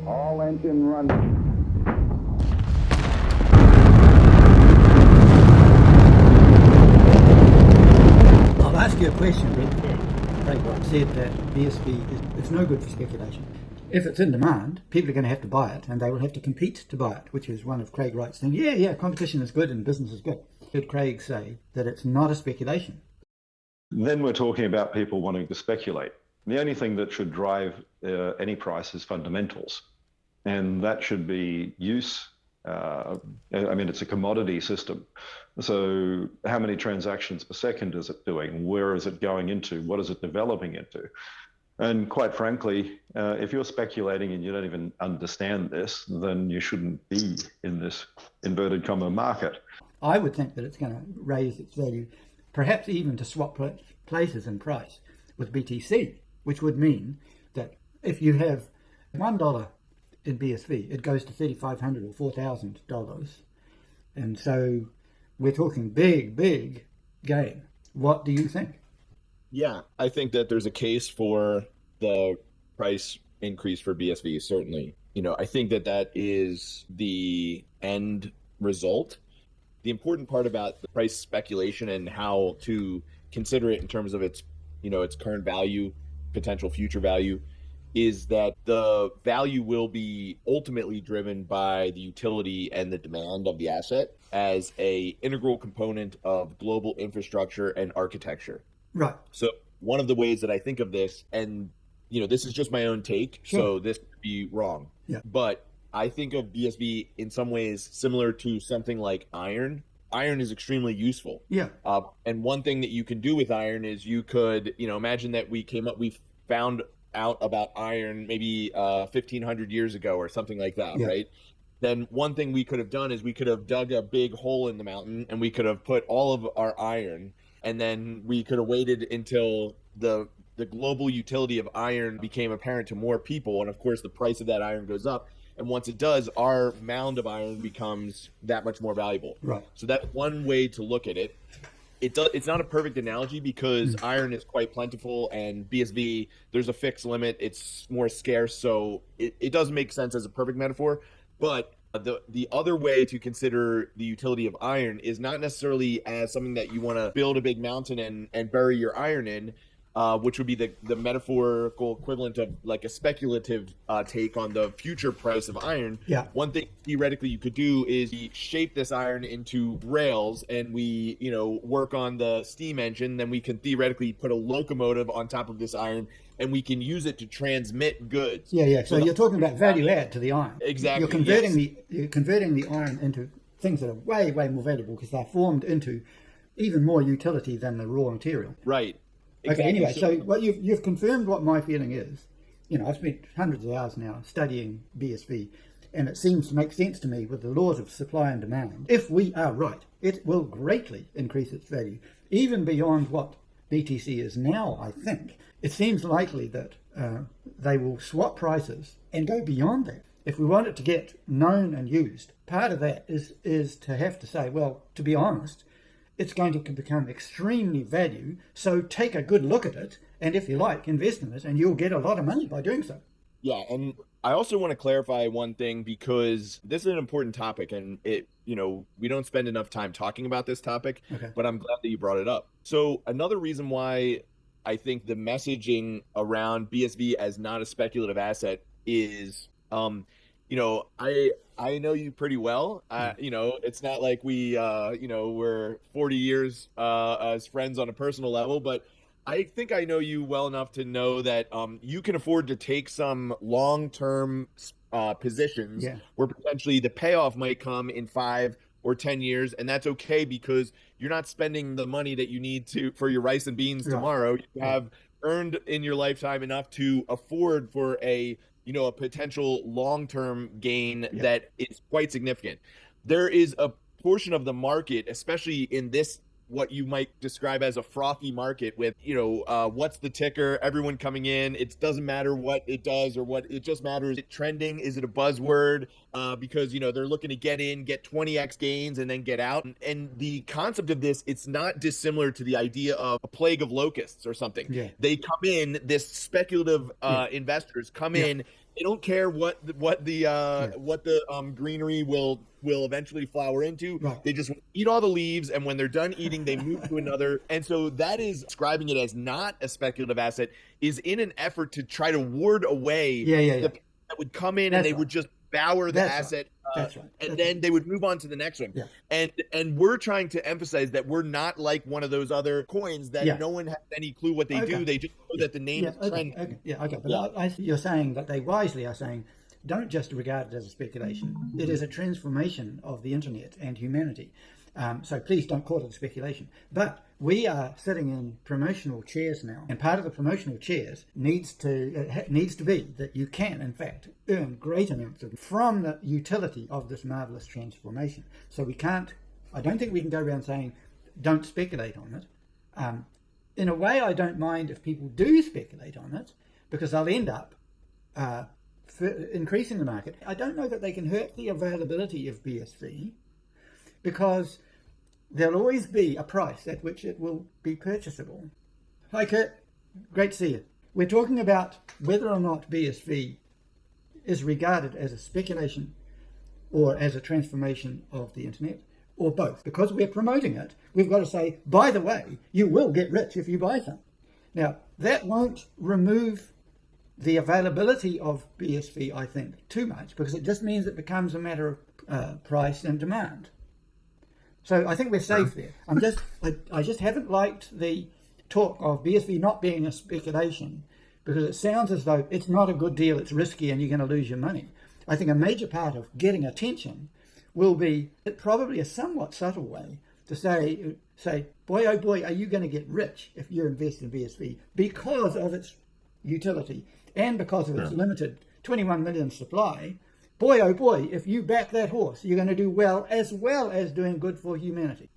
All engine running. I'll ask you a question, Rick. Craig said that BSV is no good for speculation. If it's in demand, people are going to have to buy it, and they will have to compete to buy it, which is one of Craig Wright's things. Yeah, competition is good and business is good. Did Craig say that it's not a speculation? Then we're talking about people wanting to speculate. The only thing that should drive any price is fundamentals, and that should be use. It's a commodity system. So how many transactions per second is it doing? Where is it going into? What is it developing into? And quite frankly, if you're speculating and you don't even understand this, then you shouldn't be in this inverted comma market. I would think that it's going to raise its value, perhaps even to swap places in price with BTC, which would mean that if you have $1 in BSV, it goes to $3,500 or $4,000. And so we're talking big gain. What do you think? Yeah, I think that there's a case for the price increase for BSV, certainly. I think that is the end result. The important part about the price speculation and how to consider it in terms of its current value, potential future value, is that the value will be ultimately driven by the utility and the demand of the asset as a integral component of global infrastructure and architecture. Right. So one of the ways that I think of this, and this is just my own take, sure, so this could be wrong. Yeah. But I think of BSV in some ways similar to something like iron. Iron is extremely useful. Yeah. And one thing that you can do with iron is you could, imagine that we found out about iron maybe 1,500 years ago or something like that, yeah, right? Then one thing we could have done is we could have dug a big hole in the mountain and we could have put all of our iron, and then we could have waited until the global utility of iron became apparent to more people, and of course the price of that iron goes up. And once it does, our mound of iron becomes that much more valuable. Right. So that's one way to look at it. It's not a perfect analogy because iron is quite plentiful, and BSV, there's a fixed limit. It's more scarce, so it doesn't make sense as a perfect metaphor. But the other way to consider the utility of iron is not necessarily as something that you want to build a big mountain and bury your iron in, which would be the metaphorical equivalent of like a speculative take on the future price of iron. Yeah. One thing theoretically you could do is shape this iron into rails, and we, work on the steam engine. Then we can theoretically put a locomotive on top of this iron, and we can use it to transmit goods. Yeah. So you're talking about value add to the iron. Exactly. You're converting the iron into things that are way more valuable because they're formed into even more utility than the raw material. Right. Exactly. Okay, anyway, so you've confirmed what my feeling is. I've spent hundreds of hours now studying BSV, and it seems to make sense to me with the laws of supply and demand. If we are right, it will greatly increase its value, even beyond what BTC is now, I think. It seems likely that they will swap prices and go beyond that. If we want it to get known and used, part of that is to have to say, well, to be honest, it's going to become extremely valuable, so take a good look at it, and if you like, invest in it, and you'll get a lot of money by doing so. Yeah, and I also want to clarify one thing, because this is an important topic, and we don't spend enough time talking about this topic, okay, but I'm glad that you brought it up. So another reason why I think the messaging around BSV as not a speculative asset is, I know you pretty well. It's not like we're 40 years as friends on a personal level, but I think I know you well enough to know that you can afford to take some long-term positions, yeah, where potentially the payoff might come in 5 or 10 years, and that's okay because you're not spending the money that you need for your rice and beans tomorrow. You have earned in your lifetime enough to afford for a potential long-term gain that is quite significant. There is a portion of the market, especially in this, what you might describe as a frothy market with, what's the ticker, everyone coming in. It doesn't matter what it does or what, it just matters. Is it trending? Is it a buzzword? Because, they're looking to get in, get 20x gains and then get out. And the concept of this, it's not dissimilar to the idea of a plague of locusts or something. Yeah. They come in, this speculative investors come in, They don't care what the greenery will eventually flower into. Right. They just eat all the leaves, and when they're done eating, they move to another. And so that is describing it as not a speculative asset, is in an effort to try to ward away the people that would come in and they would just devour the asset. That's right. And then they would move on to the next one. Yeah. And we're trying to emphasize that we're not like one of those other coins that no one has any clue what they do. They just know that the name is trending. Okay. But you're saying that they wisely are saying, don't just regard it as a speculation. It is a transformation of the internet and humanity. So please don't call it a speculation. But we are sitting in promotional chairs now, and part of the promotional chairs needs to be that you can, in fact, earn great amounts from the utility of this marvelous transformation. So I don't think we can go around saying, don't speculate on it. In a way, I don't mind if people do speculate on it, because they'll end up increasing the market. I don't know that they can hurt the availability of BSV, because there'll always be a price at which it will be purchasable. Hi Kurt, great to see you. We're talking about whether or not BSV is regarded as a speculation or as a transformation of the internet, or both. Because we're promoting it, we've got to say, by the way, you will get rich if you buy some. Now, that won't remove the availability of BSV, I think, too much, because it just means it becomes a matter of price and demand. So I think we're safe there. I just haven't liked the talk of BSV not being a speculation, because it sounds as though it's not a good deal, it's risky, and you're going to lose your money. I think a major part of getting attention will be probably a somewhat subtle way to say, boy, oh boy, are you going to get rich if you invest in BSV because of its utility and because of its limited 21 million supply. Boy, oh boy, if you back that horse, you're going to do well as doing good for humanity.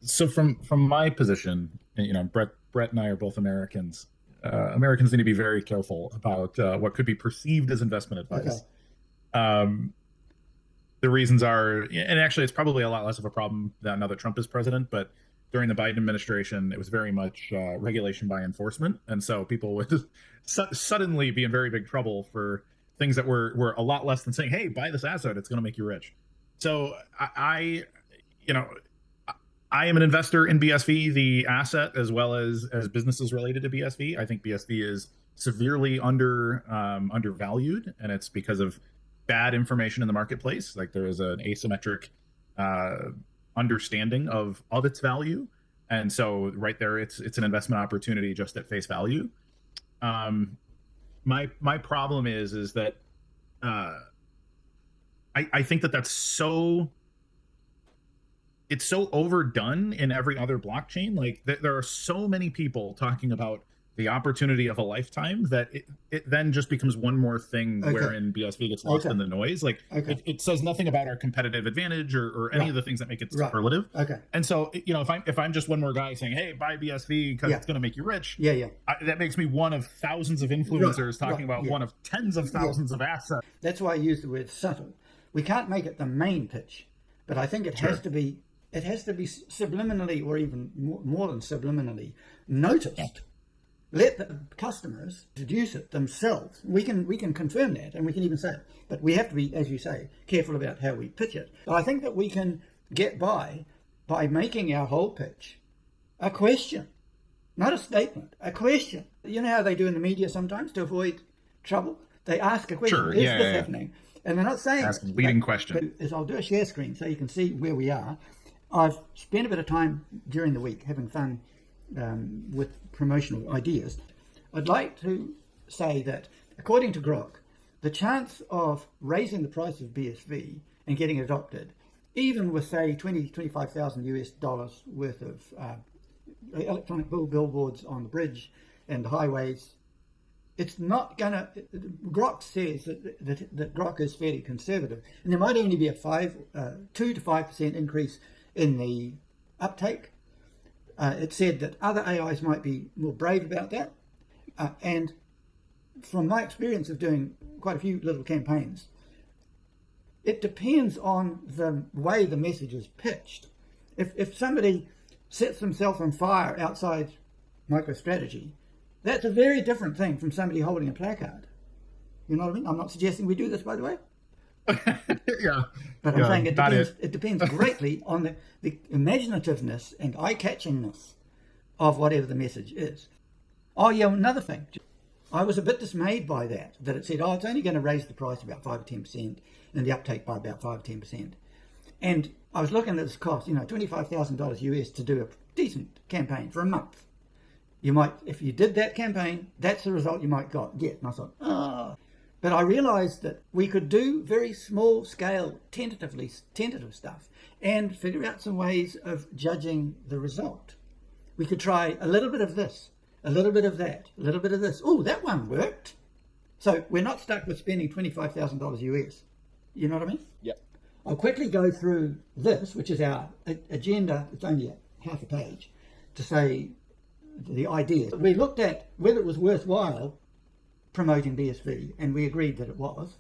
So from my position, Brett and I are both Americans. Americans need to be very careful about what could be perceived as investment advice. Okay. The reasons are, and actually it's probably a lot less of a problem now that Trump is president, but during the Biden administration, it was very much regulation by enforcement. And so people would suddenly be in very big trouble for things that were a lot less than saying, hey, buy this asset, it's going to make you rich. So I am an investor in BSV, the asset, as well as businesses related to BSV. I think BSV is severely undervalued, and it's because of bad information in the marketplace. Like, there is an asymmetric understanding of its value. And so right there, it's an investment opportunity just at face value. My problem is that I think that's so overdone in every other blockchain. Like, there are so many people talking about the opportunity of a lifetime that it then just becomes one more thing wherein BSV gets lost in the noise. Like, it says nothing about our competitive advantage or any of the things that make it superlative. And so, if I'm just one more guy saying, hey, buy BSV because it's going to make you rich. That makes me one of thousands of influencers talking about one of tens of thousands of assets. That's why I use the word subtle. We can't make it the main pitch, but I think it has to be subliminally, or even more than subliminally, noticed. Let the customers deduce it themselves. We can confirm that, and we can even say it. But we have to be, as you say, careful about how we pitch it. But I think that we can get by making our whole pitch a question, not a statement, a question. You know how they do in the media sometimes to avoid trouble? They ask a question, is this happening? And they're not saying ask a leading question. But I'll do a share screen so you can see where we are. I've spent a bit of time during the week having fun with promotional ideas. I'd like to say that, according to Grok, the chance of raising the price of BSV and getting adopted, even with, say, $25,000 worth of electronic billboards on the bridge and the highways, it's not going to. Grok says that Grok is fairly conservative, and there might only be a 2 to 5% increase in the uptake. It said that other AIs might be more brave about that. And from my experience of doing quite a few little campaigns, it depends on the way the message is pitched. If somebody sets themselves on fire outside MicroStrategy, that's a very different thing from somebody holding a placard. You know what I mean? I'm not suggesting we do this, by the way. Yeah. But I'm saying it depends It. greatly on the imaginativeness and eye-catchingness of whatever the message is. Oh, yeah, another thing. I was a bit dismayed by that it said, oh, it's only going to raise the price about 5 or 10% and the uptake by about 5 or 10%. And I was looking at this cost, $25,000 US to do a decent campaign for a month. You might, if you did that campaign, that's the result you might get. And I thought, But I realized that we could do very small scale, tentative stuff and figure out some ways of judging the result. We could try a little bit of this, a little bit of that, a little bit of this. Oh, that one worked. So we're not stuck with spending $25,000 US. You know what I mean? Yep. I'll quickly go through this, which is our agenda. It's only half a page to say the idea. We looked at whether it was worthwhile promoting BSV, and we agreed that it was.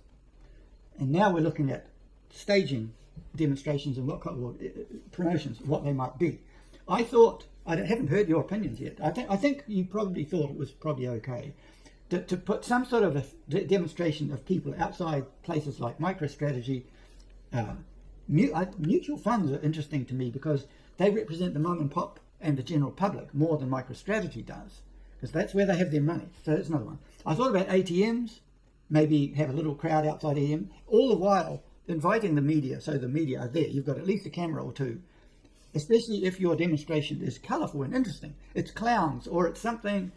And now we're looking at staging demonstrations and promotions, what they might be. I thought, I haven't heard your opinions yet. I think you probably thought it was probably okay to put some sort of a demonstration of people outside places like MicroStrategy. Mutual funds are interesting to me because they represent the mom and pop and the general public more than MicroStrategy does, because that's where they have their money. So that's another one. I thought about ATMs, maybe have a little crowd outside ATM, all the while inviting the media, so the media are there. You've got at least a camera or two, especially if your demonstration is colourful and interesting. It's clowns or it's something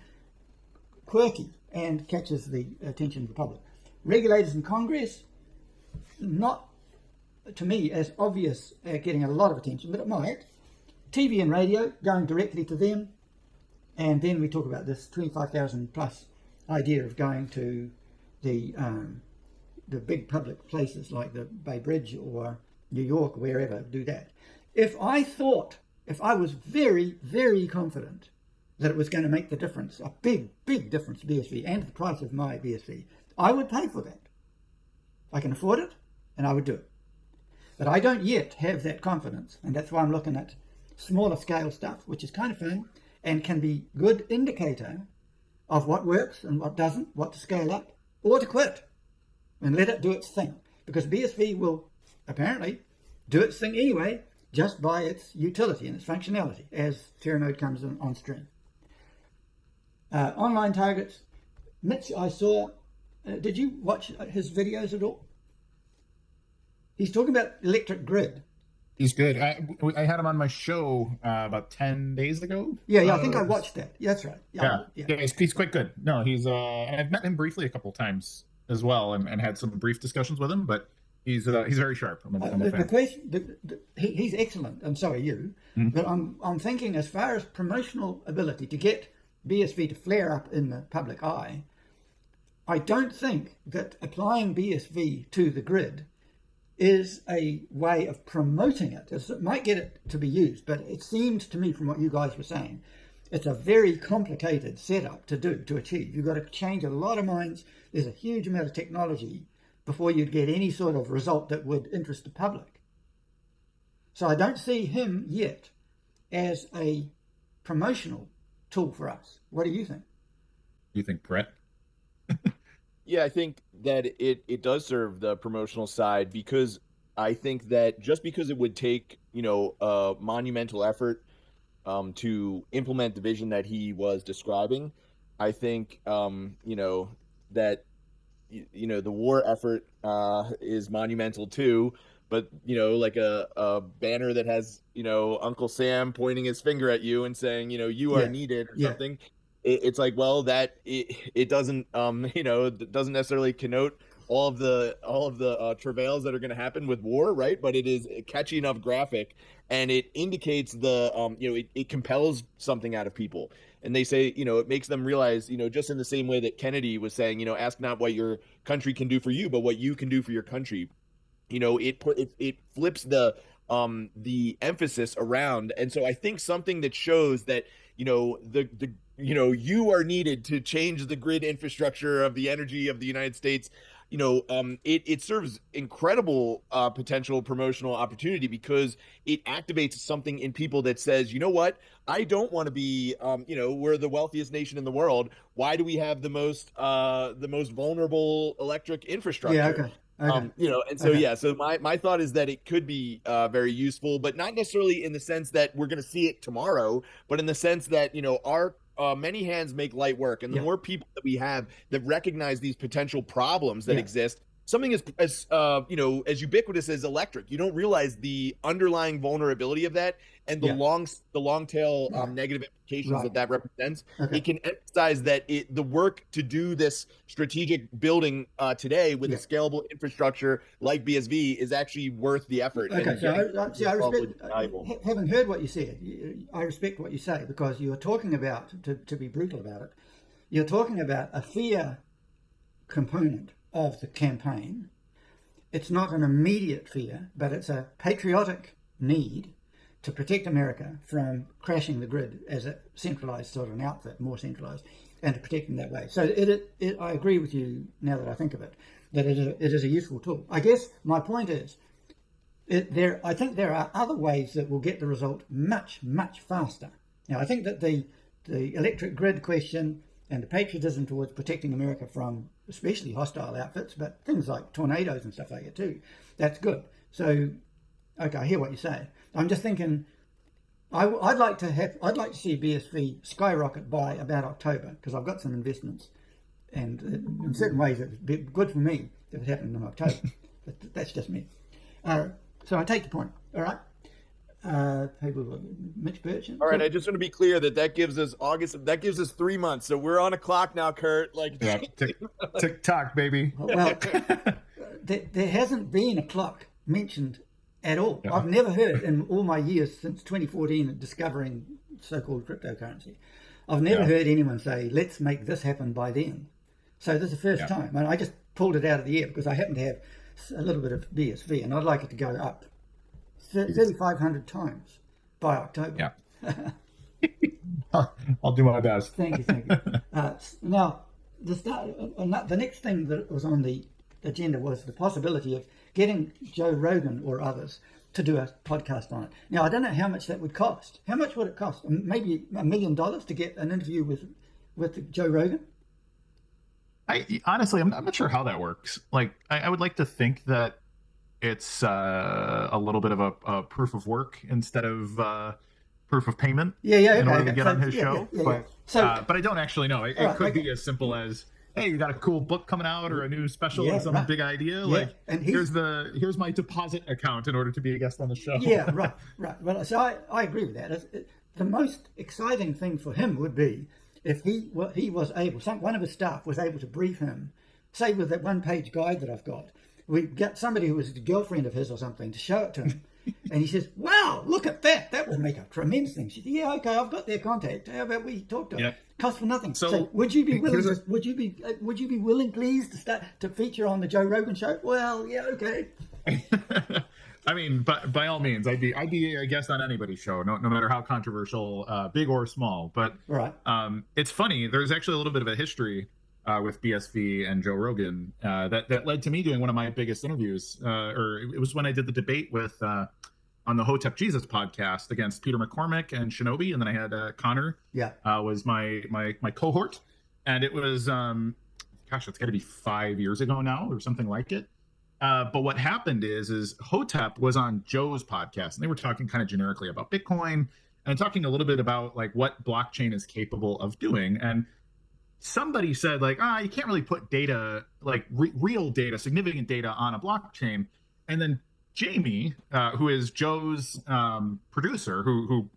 quirky and catches the attention of the public. Regulators in Congress, not to me as obvious getting a lot of attention, but it might. TV and radio, going directly to them. And then we talk about this 25,000 plus idea of going to the big public places like the Bay Bridge or New York, or wherever, do that. If I was very, very confident that it was going to make the difference, a big, big difference to BSV and the price of my BSV, I would pay for that. I can afford it, and I would do it. But I don't yet have that confidence, and that's why I'm looking at smaller scale stuff, which is kind of fun and can be good indicator of what works and what doesn't, what to scale up or to quit and let it do its thing. Because BSV will apparently do its thing anyway, just by its utility and its functionality as Terranode comes on stream. Online targets. Mitch, I saw, did you watch his videos at all? He's talking about electric grid. He's good. I had him on my show about 10 days ago. Yeah, I think I watched that. Yeah, that's right. Yeah, he's quite good. No, he's and I've met him briefly a couple times as well, and had some brief discussions with him. But he's very sharp. I'm a fan. The question, he's excellent, and so are you. Mm-hmm. But I'm thinking as far as promotional ability to get BSV to flare up in the public eye, I don't think that applying BSV to the grid is a way of promoting it. It might get it to be used, but it seemed to me from what you guys were saying, it's a very complicated setup to achieve. You've got to change a lot of minds. There's a huge amount of technology before you'd get any sort of result that would interest the public. So I don't see him yet as a promotional tool for us. What do you think? You think, Brett? Yeah, I think that it does serve the promotional side, because I think that just because it would take, a monumental effort to implement the vision that he was describing, I think, that, the war effort is monumental too. But, like a banner that has, Uncle Sam pointing his finger at you and saying, you are needed or something. It's like, well, that it doesn't it doesn't necessarily connote all of the travails that are going to happen with war, right? But it is a catchy enough graphic, and it indicates it compels something out of people. And they say, it makes them realize, just in the same way that Kennedy was saying, ask not what your country can do for you, but what you can do for your country. It flips the emphasis around. And so I think something that shows that, you are needed to change the grid infrastructure of the energy of the United States, it serves incredible potential promotional opportunity because it activates something in people that says, you know what, I don't want to be, we're the wealthiest nation in the world. Why do we have the most vulnerable electric infrastructure? Yeah, okay. So my thought is that it could be very useful, but not necessarily in the sense that we're going to see it tomorrow, but in the sense that, our many hands make light work. And the more people that we have that recognize these potential problems that exist, something as ubiquitous as electric, you don't realize the underlying vulnerability of that and the long tail negative implications that represents. Okay. It can emphasize that the work to do this strategic building today with a scalable infrastructure like BSV is actually worth the effort. Okay, I respect, having heard what you said, I respect what you say, because you're talking about, to be brutal about it, you're talking about a fear component of the campaign. It's not an immediate fear, but it's a patriotic need to protect America from crashing the grid as a centralized sort of an outfit, more centralized, and to protect them that way. So I agree with you, now that I think of it, that it is a useful tool. I guess my point is, I think there are other ways that will get the result much, much faster. Now, I think that the electric grid question and the patriotism towards protecting America from especially hostile outfits, but things like tornadoes and stuff like it too, that's good. So, okay, I hear what you say. I'm just thinking, I'd like to see BSV skyrocket by about October, because I've got some investments, and in certain ways it would be good for me if it happened in October. But that's just me. So I take the point. All right. Mitch Birchin. All right, I just want to be clear that gives us August. That gives us 3 months. So we're on a clock now, Kurt. Tick tock, baby. Well, there hasn't been a clock mentioned at all. Yeah. I've never heard in all my years since 2014 discovering so-called cryptocurrency. I've never heard anyone say, "Let's make this happen by then." So this is the first time, and I just pulled it out of the air because I happen to have a little bit of BSV, and I'd like it to go up 3,500 times by October. Yeah. I'll do my best. Thank you. Now, the next thing that was on the agenda was the possibility of getting Joe Rogan or others to do a podcast on it. Now, I don't know how much that would cost. How much would it cost? Maybe $1 million to get an interview with Joe Rogan? Honestly, I'm not sure how that works. Like, I would like to think that it's a little bit of a proof of work instead of proof of payment in order to get on his show. But I don't actually know. It could be as simple as, hey, you got a cool book coming out or a new special or some big idea. And here's my deposit account in order to be a guest on the show. Right. Well, so I agree with that. The most exciting thing for him would be if he was able, one of his staff was able to brief him, say with that one-page guide that I've got, we get somebody who was the girlfriend of his or something to show it to him. And he says, "Wow, look at that. That will make a tremendous thing." She said, "Yeah, okay, I've got their contact. How about we talk to them? Cost for nothing." So would you be willing? Would you be willing, please, to start to feature on the Joe Rogan show? Well, yeah, okay. I mean, but by all means, I'd be a guest on anybody's show, no matter how controversial, big or small. But it's funny. There's actually a little bit of a history with BSV and Joe Rogan that led to me doing one of my biggest interviews, or it was when I did the debate with on the Hotep Jesus podcast against Peter McCormick and Shinobi, and then I had Connor was my cohort, and it was it's got to be 5 years ago now or something like it. But what happened is Hotep was on Joe's podcast, and they were talking kind of generically about Bitcoin and talking a little bit about like what blockchain is capable of doing. And somebody said like, you can't really put data, like real data, significant data on a blockchain. And then Jamie, who is Joe's producer, who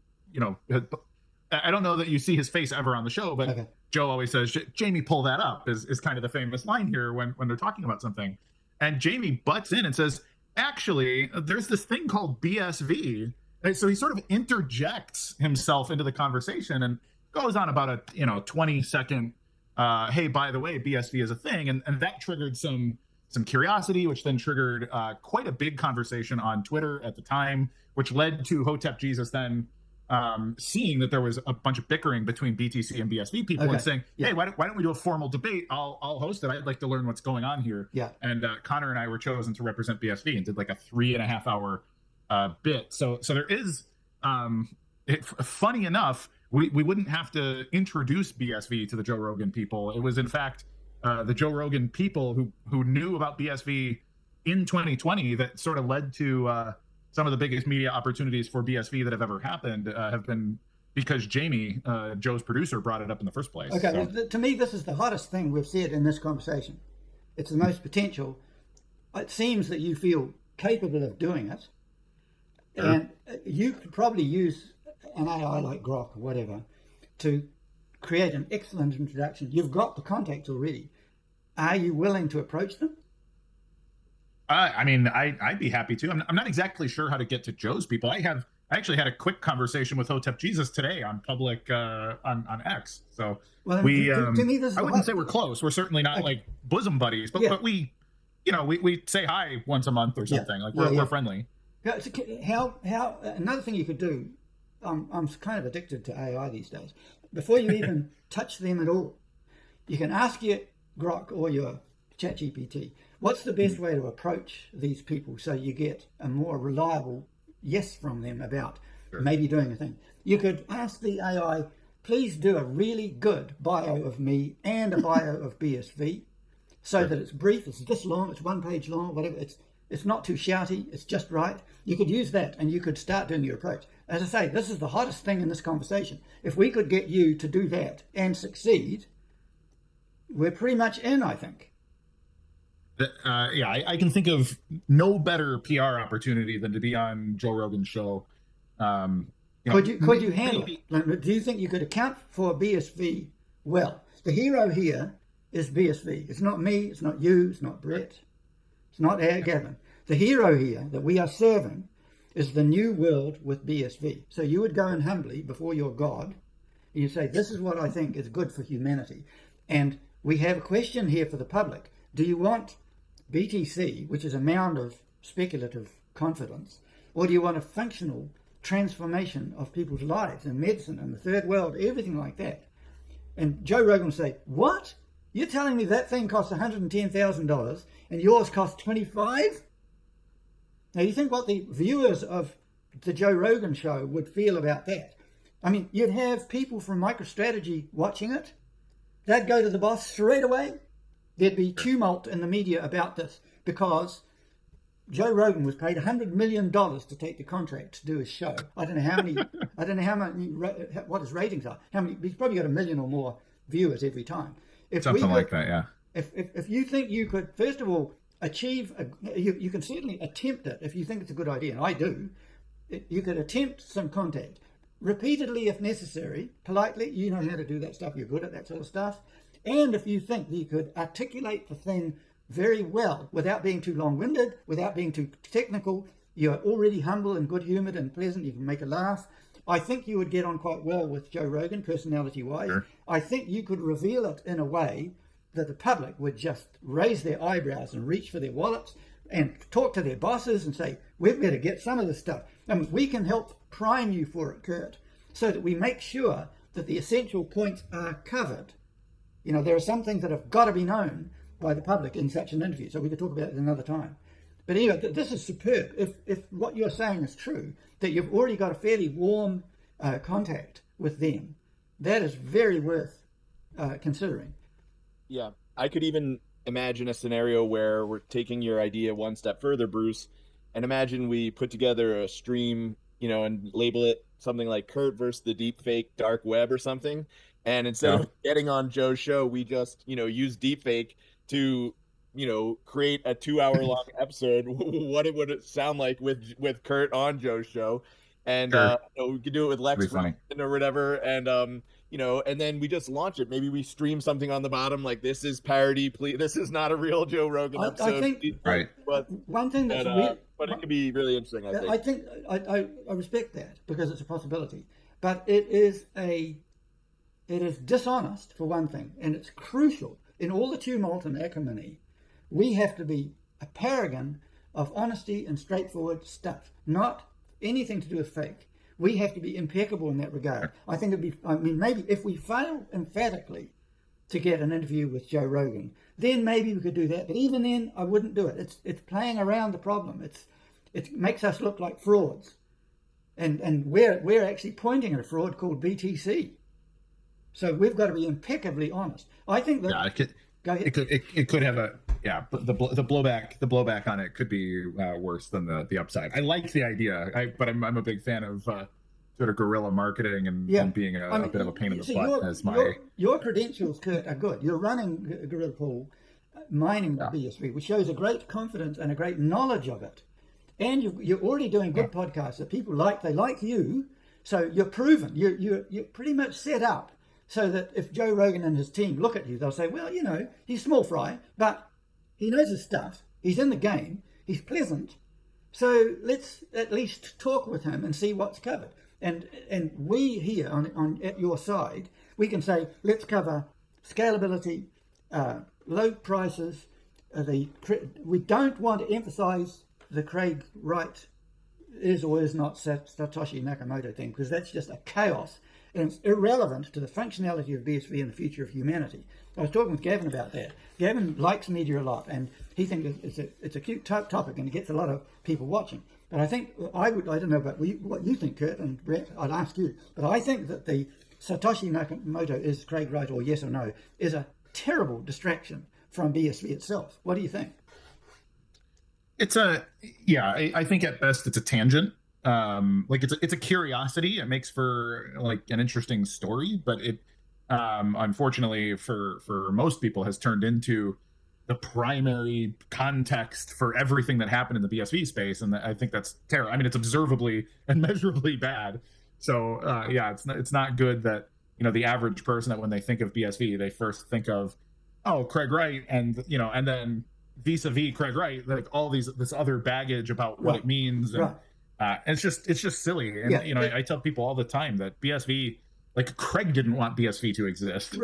I don't know that you see his face ever on the show, but Joe always says, "Jamie, pull that up," is kind of the famous line here when they're talking about something. And Jamie butts in and says, "Actually, there's this thing called BSV." And so he sort of interjects himself into the conversation and goes on about a 20-second, hey, by the way, BSV is a thing. And that triggered some curiosity, which then triggered quite a big conversation on Twitter at the time, which led to Hotep Jesus then seeing that there was a bunch of bickering between BTC and BSV people and saying, hey, why don't we do a formal debate? I'll host it. I'd like to learn what's going on here. Yeah. And Connor and I were chosen to represent BSV and did like a 3.5 hour bit. So there is, funny enough, we wouldn't have to introduce BSV to the Joe Rogan people. It was in fact the Joe Rogan people who knew about BSV in 2020 that sort of led to some of the biggest media opportunities for BSV that have ever happened have been because Jamie, Joe's producer, brought it up in the first place. Okay, so. well, to me, this is the hottest thing we've said in this conversation. It's the most potential. It seems that you feel capable of doing it, and you could probably use an AI like Grok or whatever to create an excellent introduction. You've got the contacts already. Are you willing to approach them? I mean, I'd be happy to. I'm not exactly sure how to get to Joe's people. I actually had a quick conversation with Hotep Jesus today on public on X. So well, we to me, this is I wouldn't say we're close. We're certainly not like bosom buddies, but we we say hi once a month or something. Like we're friendly. Yeah, so how another thing you could do. I'm kind of addicted to AI these days. Before you even touch them at all, you can ask your Grok or your ChatGPT, what's the best way to approach these people so you get a more reliable yes from them about maybe doing a thing. You could ask the AI, please do a really good bio of me and a bio of BSV so that it's brief, it's this long, it's 1 page long, whatever, it's not too shouty, it's just right. You could use that and you could start doing your approach. As I say, this is the hottest thing in this conversation. If we could get you to do that and succeed, we're pretty much in, I think. I can think of no better PR opportunity than to be on Joe Rogan's show. Could you handle it? Like, do you think you could account for BSV well? The hero here is BSV. It's not me, it's not you, it's not Brett, it's not Gavin. The hero here that we are serving is the new world with BSV. So you would go in humbly before your God and you say, this is what I think is good for humanity. And we have a question here for the public. Do you want BTC, which is a mound of speculative confidence, or do you want a functional transformation of people's lives in medicine and the third world, everything like that? And Joe Rogan will say, what? You're telling me that thing costs $110,000 and yours costs $25,000? Now, you think what the viewers of the Joe Rogan show would feel about that? I mean, you'd have people from MicroStrategy watching it. They'd go to the boss straight away. There'd be tumult in the media about this because Joe Rogan was paid $100 million to take the contract to do his show. I don't know how many, what his ratings are. He's probably got 1 million or more viewers every time. Something like that, yeah. If you think you could, first of all, achieve, you can certainly attempt it if you think it's a good idea, and I do. You could attempt some contact repeatedly if necessary, politely. You know how to do that stuff. You're good at that sort of stuff. And if you think that you could articulate the thing very well without being too long-winded, without being too technical, you're already humble and good-humoured and pleasant, you can make a laugh, I think you would get on quite well with Joe Rogan, personality-wise. Sure. I think you could reveal it in a way that the public would just raise their eyebrows and reach for their wallets and talk to their bosses and say, we've got to get some of this stuff. I mean, we can help prime you for it, Kurt, so that we make sure that the essential points are covered. You know, there are some things that have got to be known by the public in such an interview, so we could talk about it another time. But anyway, this is superb. If what you're saying is true, that you've already got a fairly warm contact with them, that is very worth considering. Yeah, I could even imagine a scenario where we're taking your idea one step further, Bruce, and imagine we put together a stream, and label it something like Kurt versus the deepfake dark web or something. And instead of getting on Joe's show, we just, use deepfake to, create a 2-hour-long episode, what it would sound like with Kurt on Joe's show. And we could do it with Lex or whatever. And, and then we just launch it. Maybe we stream something on the bottom like, this is parody. Please, this is not a real Joe Rogan episode. I think, but one thing that's but it could be really interesting, I think. I respect that because it's a possibility. But it is dishonest, for one thing, and it's crucial. In all the tumult and acrimony, we have to be a paragon of honesty and straightforward stuff, not anything to do with fake. We have to be impeccable in that regard. I think maybe if we fail emphatically to get an interview with Joe Rogan, then maybe we could do that. But even then, I wouldn't do it. It's playing around the problem. It makes us look like frauds, and we're actually pointing at a fraud called BTC. So we've got to be impeccably honest. I think that it could have but the blowback on it could be worse than the upside. I like the idea, but I'm a big fan of sort of guerrilla marketing and being a bit of a pain in the butt. Your credentials, Kurt, are good. You're running Guerrilla Pool, mining the BSV, which shows a great confidence and a great knowledge of it. And you're already doing good podcasts that people like. They like you, so you're proven. You're pretty much set up so that if Joe Rogan and his team look at you, they'll say, well, he's small fry, but he knows his stuff. He's in the game. He's pleasant. So let's at least talk with him and see what's covered. And we here on at your side, we can say, let's cover scalability, low prices. We don't want to emphasize the Craig Wright is or is not Satoshi Nakamoto thing, because that's just a chaos and it's irrelevant to the functionality of BSV and the future of humanity. I was talking with Gavin about that. Gavin likes media a lot, and he thinks it's a cute topic and it gets a lot of people watching. But I think I don't know about what you think, Kurt, and Brett, I'd ask you, but I think that the Satoshi Nakamoto is Craig Wright or yes or no is a terrible distraction from BSV itself. What do you think? I think at best it's a tangent. It's a curiosity. It makes for like an interesting story, but it unfortunately for most people has turned into the primary context for everything that happened in the BSV space, and I think that's terrible. I mean, it's observably and measurably bad. So it's not good that the average person, that when they think of BSV, they first think of Craig Wright, and then vis-a-vis Craig Wright, like all this other baggage about what it means, and it's just silly. And I tell people all the time that BSV, like Craig didn't want BSV to exist,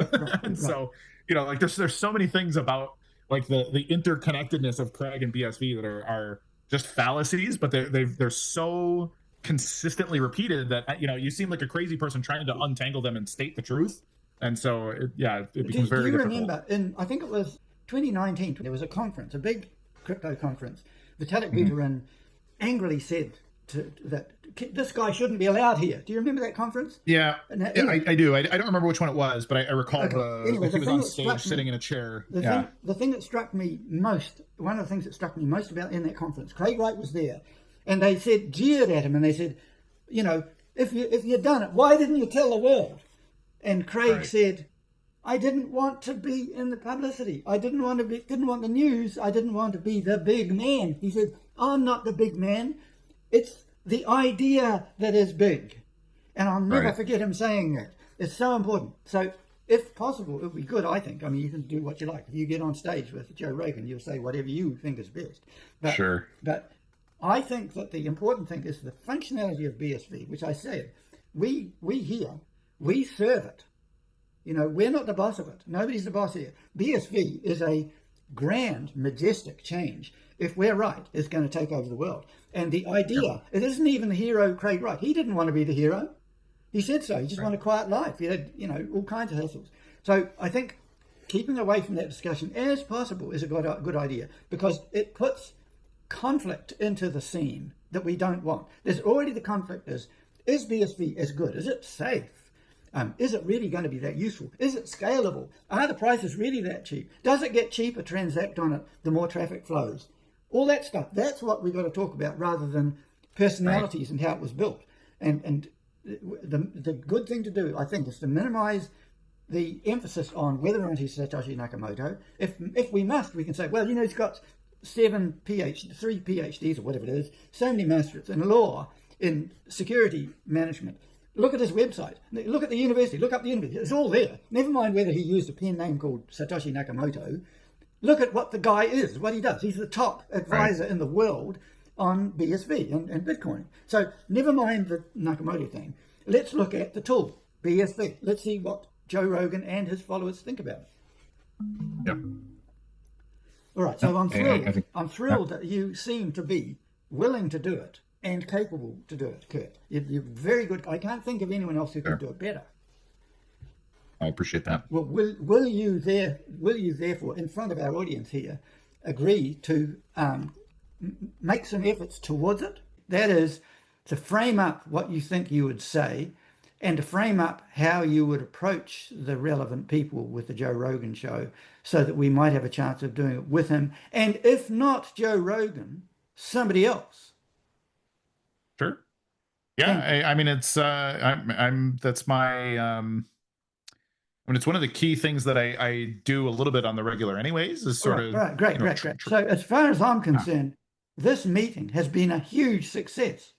so there's so many things about like the interconnectedness of Craig and BSV that are just fallacies, but they're so consistently repeated that you seem like a crazy person trying to untangle them and state the truth, and so it becomes very difficult. Do you remember I think it was 2019, there was a conference, a big crypto conference. Vitalik Buterin angrily said that this guy shouldn't be allowed here. Do you remember that conference? Yeah, I do. I don't remember which one it was, but I recall he was on stage sitting in a chair. The thing that struck me most, one of the things that struck me most about in that conference, Craig Wright was there, and they jeered at him, and they said, if you'd done it, why didn't you tell the world? And Craig said, I didn't want to be in the publicity. I didn't want the news. I didn't want to be the big man. He said, I'm not the big man. It's the idea that is big. And I'll never forget him saying that. It's so important. So if possible, it would be good, I think. I mean, you can do what you like. If you get on stage with Joe Rogan, you'll say whatever you think is best. But I think that the important thing is the functionality of BSV, which I said, we serve it. We're not the boss of it. Nobody's the boss here. BSV is a grand, majestic change. If we're right, it's going to take over the world. And the idea, it isn't even the hero Craig Wright. He didn't want to be the hero. He said so. He just wanted a quiet life. He had, all kinds of hassles. So I think keeping away from that discussion as possible is a good idea, because it puts conflict into the scene that we don't want. There's already the conflict is BSV as good? Is it safe? Is it really going to be that useful? Is it scalable? Are the prices really that cheap? Does it get cheaper to transact on it the more traffic flows? All that stuff. That's what we've got to talk about, rather than personalities and how it was built. And the good thing to do, I think, is to minimize the emphasis on whether or not he's Satoshi Nakamoto. If we must, we can say, well, he's got 3 PhDs or whatever it is, so many masters in law, in security management. Look at his website. Look at the university. Look up the university. It's all there. Never mind whether he used a pen name called Satoshi Nakamoto. Look at what the guy is, what he does. He's the top advisor in the world on BSV and Bitcoin. So never mind the Nakamoto thing. Let's look at the tool, BSV. Let's see what Joe Rogan and his followers think about it. Yep. All right. So I'm thrilled. I'm thrilled that you seem to be willing to do it. and capable to do it, Kurt. You're very good. I can't think of anyone else who could do it better. I appreciate that. Well, will you therefore, in front of our audience here, agree to make some efforts towards it? That is, to frame up what you think you would say, and to frame up how you would approach the relevant people with the Joe Rogan show, so that we might have a chance of doing it with him, and if not Joe Rogan, somebody else. Sure. Yeah, I mean, it's that's my I mean, it's one of the key things that I do a little bit on the regular anyways, is sort of right. Great. So as far as I'm concerned, this meeting has been a huge success.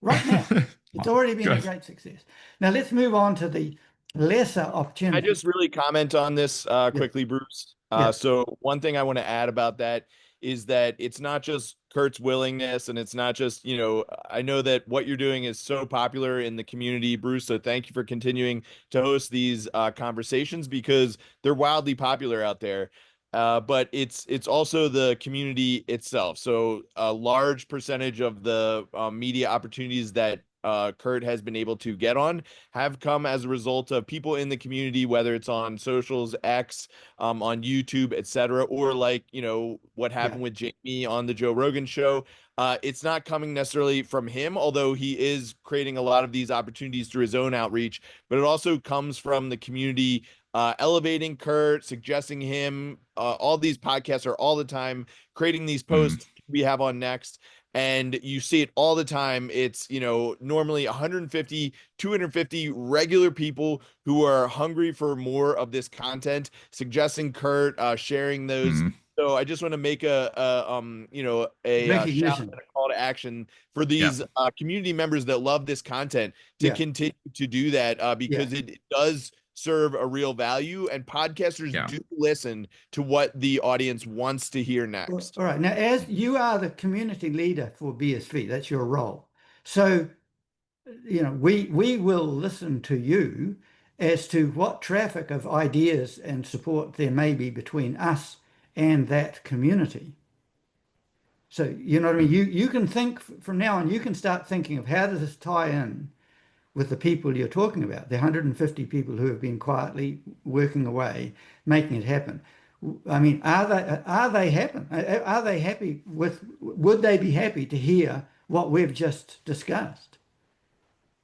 Right now, it's already been a great success. Now let's move on to the lesser opportunity. I just really comment on this quickly, Bruce. So one thing I want to add about that is that it's not just Kurt's willingness, and it's not just, I know that what you're doing is so popular in the community, Bruce. So thank you for continuing to host these conversations, because they're wildly popular out there. But it's also the community itself. So a large percentage of the media opportunities that Kurt has been able to get on have come as a result of people in the community, whether it's on socials, X, on YouTube, etc., or like, what happened with Jamie on the Joe Rogan show. It's not coming necessarily from him, although he is creating a lot of these opportunities through his own outreach, but it also comes from the community elevating Kurt, suggesting him. All these podcasts are all the time creating these posts we have on next. And you see it all the time. It's, normally 150, 250 regular people who are hungry for more of this content, suggesting Kurt, sharing those. So I just want to make a shout and a call to action for these community members that love this content to continue to do that, because it does serve a real value, and podcasters do listen to what the audience wants to hear next. All right. Now, as you are the community leader for BSV, that's your role. So, we will listen to you as to what traffic of ideas and support there may be between us and that community. So, you know what I mean? You can think from now on, you can start thinking of how does this tie in with the people you're talking about, the 150 people who have been quietly working away, making it happen. I mean, are they happy with, would they be happy to hear what we've just discussed?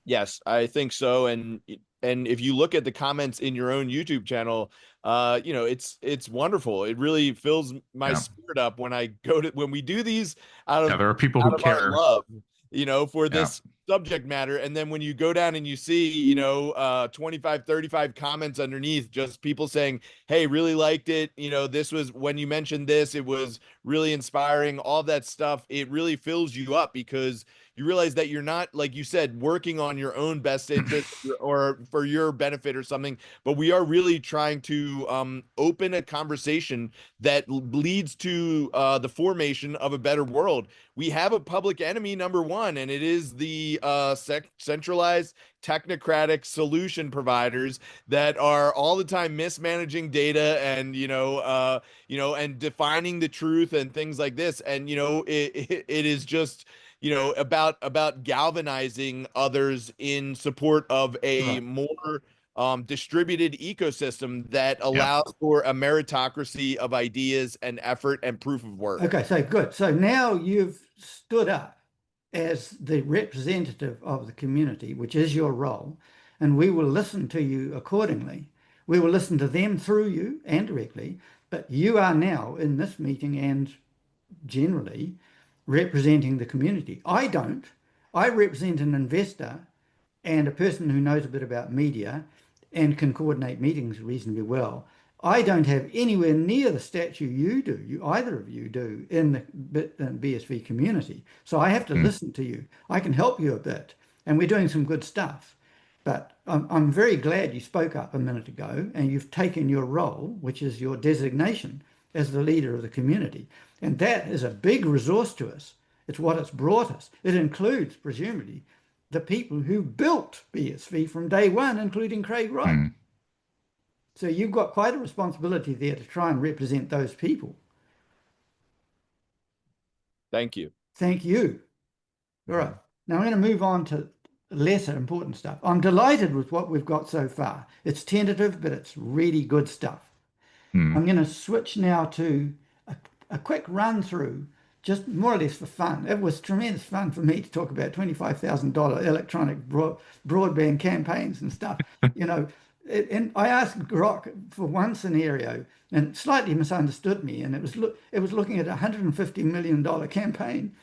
Yes, I think so. And if you look at the comments in your own YouTube channel, it's wonderful. It really fills my spirit up when we do these out of, there are people who care, our love, for this subject matter. And then when you go down and you see, 25, 35 comments underneath, just people saying, hey, really liked it. This was, when you mentioned this, it was really inspiring, all that stuff. It really fills you up, because you realize that you're not, like you said, working on your own best interest or for your benefit or something, but we are really trying to open a conversation that leads to the formation of a better world. We have a public enemy, number one, and it is the centralized technocratic solution providers that are all the time mismanaging data and and defining the truth and things like this. And it is just about galvanizing others in support of a more distributed ecosystem that allows for a meritocracy of ideas and effort and proof of work. Okay, so good. So now you've stood up as the representative of the community, which is your role, and we will listen to you accordingly. We will listen to them through you and directly, but you are now in this meeting and generally representing the community. I don't. I represent an investor and a person who knows a bit about media and can coordinate meetings reasonably well. I don't have anywhere near the stature you do, either of you do, in the BSV community. So I have to listen to you. I can help you a bit, and we're doing some good stuff. But I'm very glad you spoke up a minute ago, and you've taken your role, which is your designation as the leader of the community. And that is a big resource to us. It's what it's brought us. It includes, presumably, the people who built BSV from day one, including Craig Wright. So you've got quite a responsibility there to try and represent those people. Thank you. Thank you. All right. Now I'm going to move on to lesser important stuff. I'm delighted with what we've got so far. It's tentative, but it's really good stuff. I'm going to switch now to a quick run through, just more or less for fun. It was tremendous fun for me to talk about $25,000 electronic broadband campaigns and stuff. And I asked Grok for one scenario and slightly misunderstood me, and it was looking at a $150 million campaign.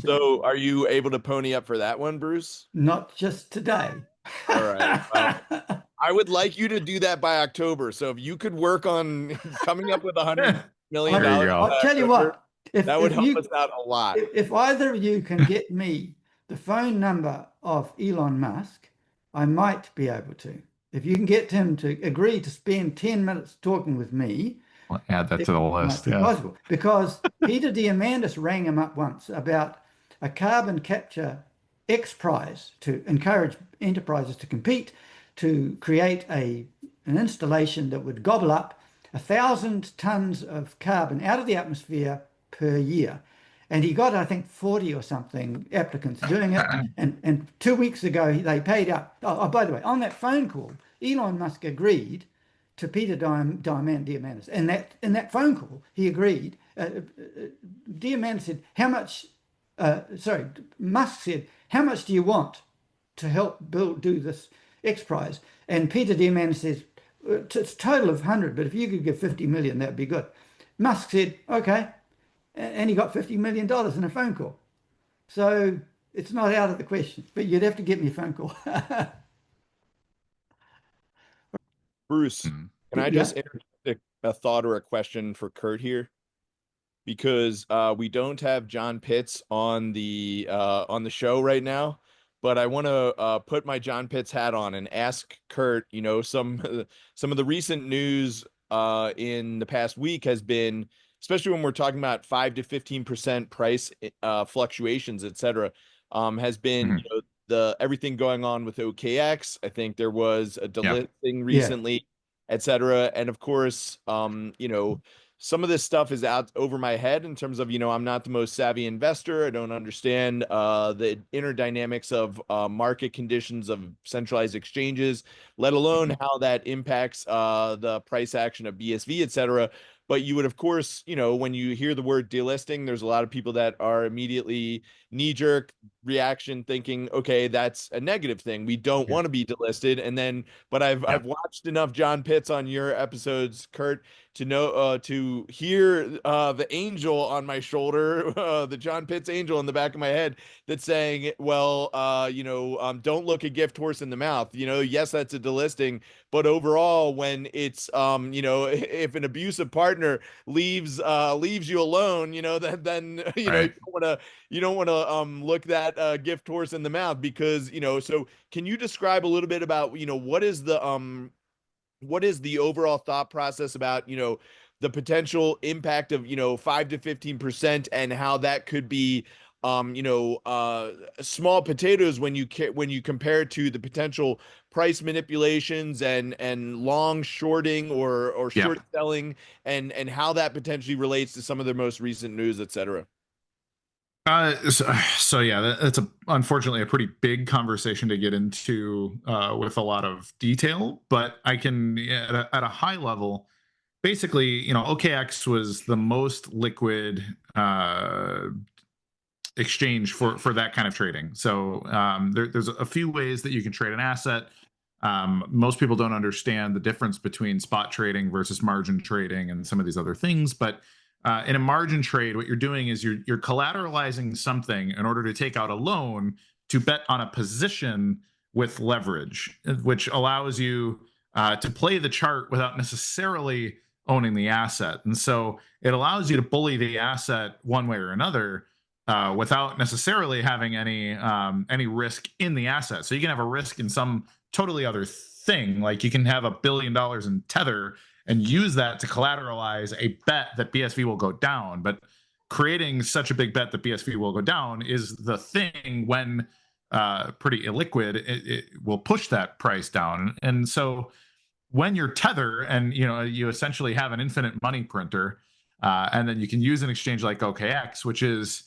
So are you able to pony up for that one, Bruce? Not just today. All right. Well, I would like you to do that by October. So if you could work on coming up with $100 million, I'll tell you what, that would help us out a lot. If either of you can get me the phone number of Elon Musk, I might be able to. If you can get him to agree to spend 10 minutes talking with me, I'll add that to the list. Yeah. Possible. Because Peter Diamandis rang him up once about a carbon capture X prize to encourage enterprises to compete, to create an installation that would gobble up 1,000 tons of carbon out of the atmosphere per year. And he got, I think, 40 or something applicants doing it. And 2 weeks ago, they paid up. Oh, by the way, on that phone call, Elon Musk agreed to Peter Diamandis. And in that phone call, he agreed. Diamandis said, how much, Musk said, how much do you want to help do this X Prize? And Peter Diamandis says, it's a total of 100, but if you could give 50 million, that'd be good. Musk said, okay. And he got $50 million in a phone call. So it's not out of the question, but you'd have to get me a phone call. Bruce, can I just interject a thought or a question for Kurt here? Because we don't have John Pitts on the show right now, but I want to put my John Pitts hat on and ask Kurt. Some of the recent news in the past week has been, especially when we're talking about 5 to 15% price fluctuations, et cetera, has been the everything going on with OKX. I think there was a delisting recently, et cetera. And of course, some of this stuff is out over my head in terms of, I'm not the most savvy investor. I don't understand the inner dynamics of market conditions of centralized exchanges, let alone how that impacts the price action of BSV, et cetera. But you would, of course, when you hear the word delisting, there's a lot of people that are immediately knee-jerk reaction thinking, okay, that's a negative thing. We don't want to be delisted. But I've watched enough John Pitts on your episodes, Kurt, to know to hear the angel on my shoulder, the John Pitts angel in the back of my head that's saying, well, don't look a gift horse in the mouth. Yes, that's a delisting, but overall, when it's if an abusive partner leaves you alone, then you don't want to look that gift horse in the mouth, because so can you describe a little bit about what is the overall thought process about the potential impact of 5 to 15% and how that could be small potatoes when you compare it to the potential price manipulations and long shorting or short selling, and how that potentially relates to some of the most recent news, et cetera. So yeah, that's unfortunately a pretty big conversation to get into with a lot of detail, but I can at a high level, basically, OKX was the most liquid exchange for that kind of trading. So there's a few ways that you can trade an asset. Most people don't understand the difference between spot trading versus margin trading and some of these other things, but in a margin trade, what you're doing is you're collateralizing something in order to take out a loan to bet on a position with leverage, which allows you to play the chart without necessarily owning the asset. And so it allows you to bully the asset one way or another without necessarily having any risk in the asset. So you can have a risk in some totally other thing, like you can have $1 billion in Tether and use that to collateralize a bet that BSV will go down. But creating such a big bet that BSV will go down is the thing when pretty illiquid, it will push that price down. And so when you're Tether and you essentially have an infinite money printer, and then you can use an exchange like OKX, which is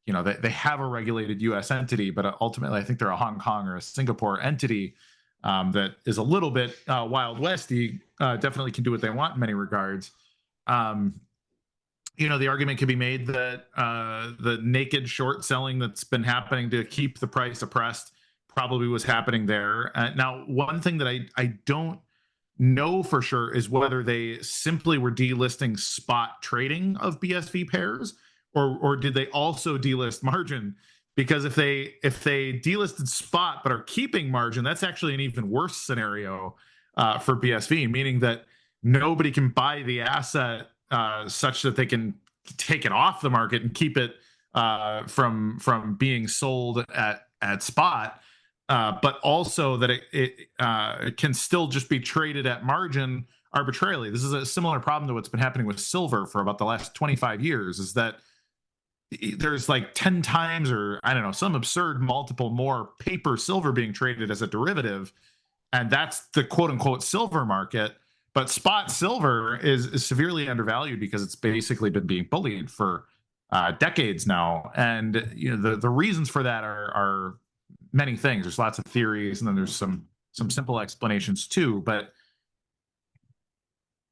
they have a regulated U.S. entity, but ultimately I think they're a Hong Kong or a Singapore entity that is a little bit Wild Westy. Definitely can do what they want in many regards. The argument could be made that the naked short selling that's been happening to keep the price oppressed probably was happening there. Now, one thing that I don't know for sure is whether they simply were delisting spot trading of BSV pairs, or did they also delist margin? Because if they delisted spot but are keeping margin, that's actually an even worse scenario for BSV, meaning that nobody can buy the asset such that they can take it off the market and keep it from being sold at spot, but also that it can still just be traded at margin arbitrarily. This is a similar problem to what's been happening with silver for about the last 25 years, is that there's like 10 times, or I don't know, some absurd multiple more paper silver being traded as a derivative, and that's the quote unquote silver market. But spot silver is severely undervalued because it's basically been being bullied for decades now. And the reasons for that are many things. There's lots of theories, and then there's some simple explanations too. But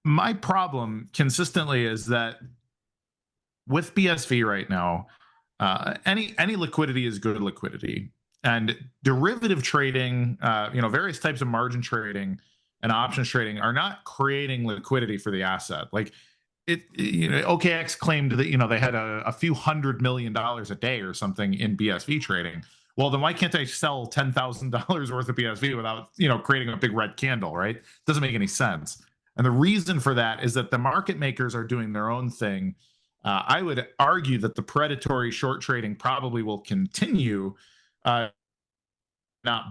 my problem consistently is that with BSV right now, any liquidity is good liquidity, and derivative trading, various types of margin trading and options trading are not creating liquidity for the asset. Like OKX claimed that they had a few $100 million a day or something in BSV trading. Well, then why can't I sell $10,000 worth of BSV without creating a big red candle? Right? Doesn't make any sense. And the reason for that is that the market makers are doing their own thing. I would argue that the predatory short trading probably will continue, not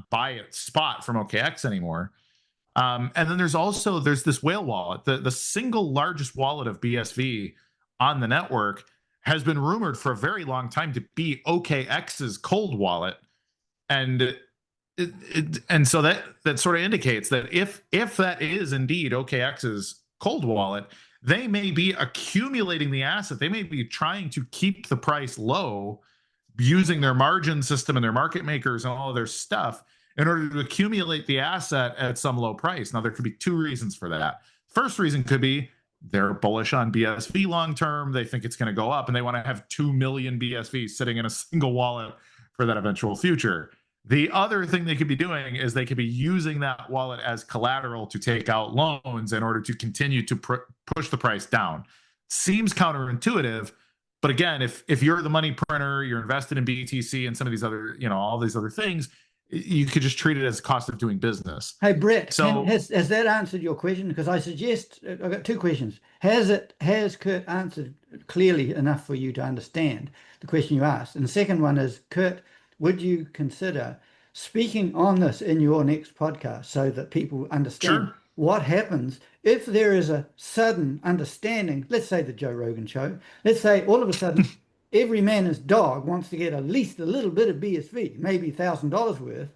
buy at spot from OKX anymore. And then there's this whale wallet, the single largest wallet of BSV on the network has been rumored for a very long time to be OKX's cold wallet. And so that sort of indicates that if that is indeed OKX's cold wallet, they may be accumulating the asset. They may be trying to keep the price low using their margin system and their market makers and all of their stuff in order to accumulate the asset at some low price. Now, there could be two reasons for that. First reason could be they're bullish on BSV long term. They think it's going to go up, and they want to have 2 million BSV sitting in a single wallet for that eventual future. The other thing they could be doing is they could be using that wallet as collateral to take out loans in order to continue to push the price down. Seems counterintuitive, but again, if you're the money printer, you're invested in BTC and some of these other, all these other things, you could just treat it as cost of doing business. Hey, Brett, so has that answered your question? Because I suggest I've got two questions. Has Kurt answered clearly enough for you to understand the question you asked? And the second one is, Kurt, would you consider speaking on this in your next podcast so that people understand what happens if there is a sudden understanding? Let's say the Joe Rogan show. Let's say all of a sudden every man and his dog wants to get at least a little bit of BSV, maybe $1,000 worth.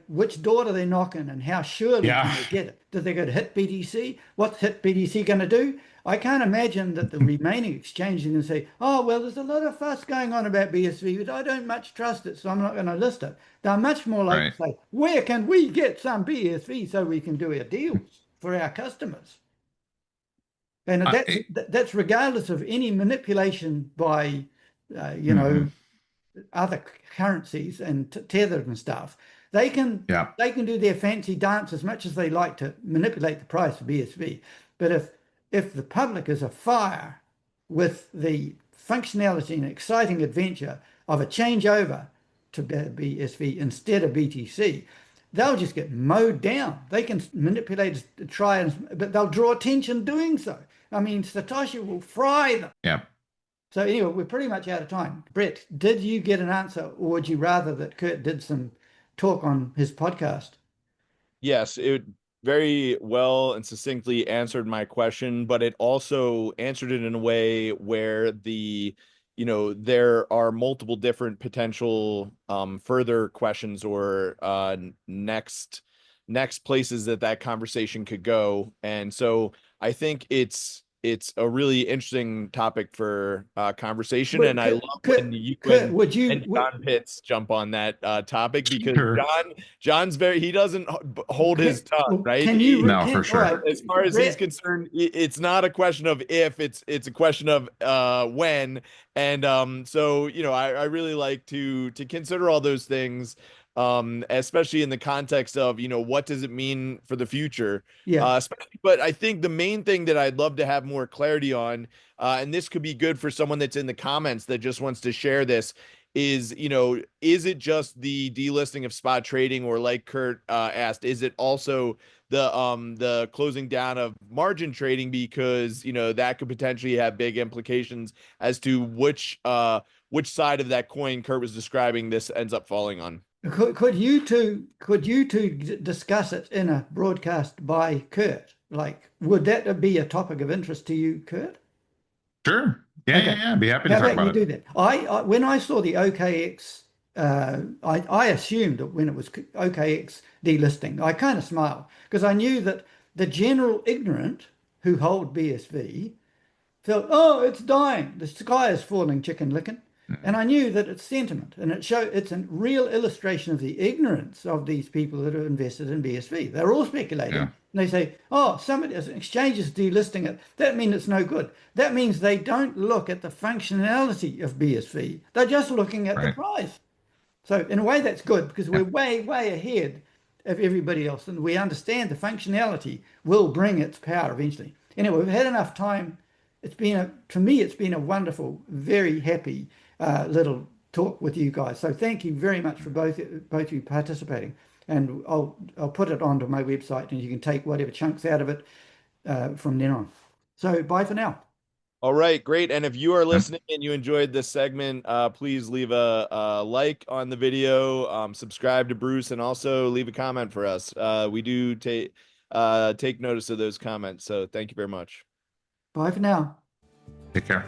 Which door do they knock in, and how surely can they get it? Do they go to Hit BTC? What's Hit BTC going to do? I can't imagine that the remaining exchanges are going to say, oh, well, there's a lot of fuss going on about BSV, but I don't much trust it, so I'm not going to list it. They're much more likely to say, where can we get some BSV so we can do our deals for our customers? And that's regardless of any manipulation by, other currencies and tethered and stuff. They can do their fancy dance as much as they like to manipulate the price of BSV. But if the public is afire with the functionality and exciting adventure of a changeover to BSV instead of BTC, they'll just get mowed down. They can manipulate, but they'll draw attention doing so. I mean, Satoshi will fry them. Yeah. So anyway, we're pretty much out of time. Brett, did you get an answer, or would you rather that Kurt did some talk on his podcast? Yes, it very well and succinctly answered my question, but it also answered it in a way where there are multiple different potential further questions or next places that conversation could go. And so I think it's it's a really interesting topic for conversation, But and I love when you Kurt, and John Pitts jump on that topic, because Sure. John's he doesn't hold his tongue, right? Can you? No, for sure. All right, As far as he's concerned, it's not a question of if, it's a question of when. And so, you know, I really like to consider all those things, especially in the context of, you know, what does it mean for the future? Yeah. But I think the main thing that I'd love to have more clarity on, and this could be good for someone that's in the comments that just wants to share this, is, you know, is it just the delisting of spot trading, or like Kurt asked, is it also the closing down of margin trading? Because, you know, that could potentially have big implications as to which side of that coin Kurt was describing this ends up falling on. Could you two discuss it in a broadcast by Kurt? Like, would that be a topic of interest to you, Kurt? Sure. Yeah, Okay. yeah. Be happy to How talk about you about it. do that? I when I saw the OKX, I assumed that when it was OKX delisting, I kind of smiled because I knew that the general ignorant who hold BSV felt, oh, it's dying, the sky is falling, chicken licking. And I knew that it's sentiment, and it's a real illustration of the ignorance of these people that are invested in BSV. They're all speculating. Yeah. And they say, oh, somebody, as an exchange is delisting it. That means it's no good. That means they don't look at the functionality of BSV. They're just looking at the price. So in a way, that's good, because we're way, way ahead of everybody else, and we understand the functionality will bring its power eventually. Anyway, we've had enough time. For me, it's been a wonderful, very happy little talk with you guys. So thank you very much for both of you participating. And I'll put it onto my website, and you can take whatever chunks out of it from then on. So bye for now. All right, great. And if you are listening and you enjoyed this segment, please leave a like on the video, subscribe to Bruce, and also leave a comment for us. We do take notice of those comments. So thank you very much. Bye for now. Take care.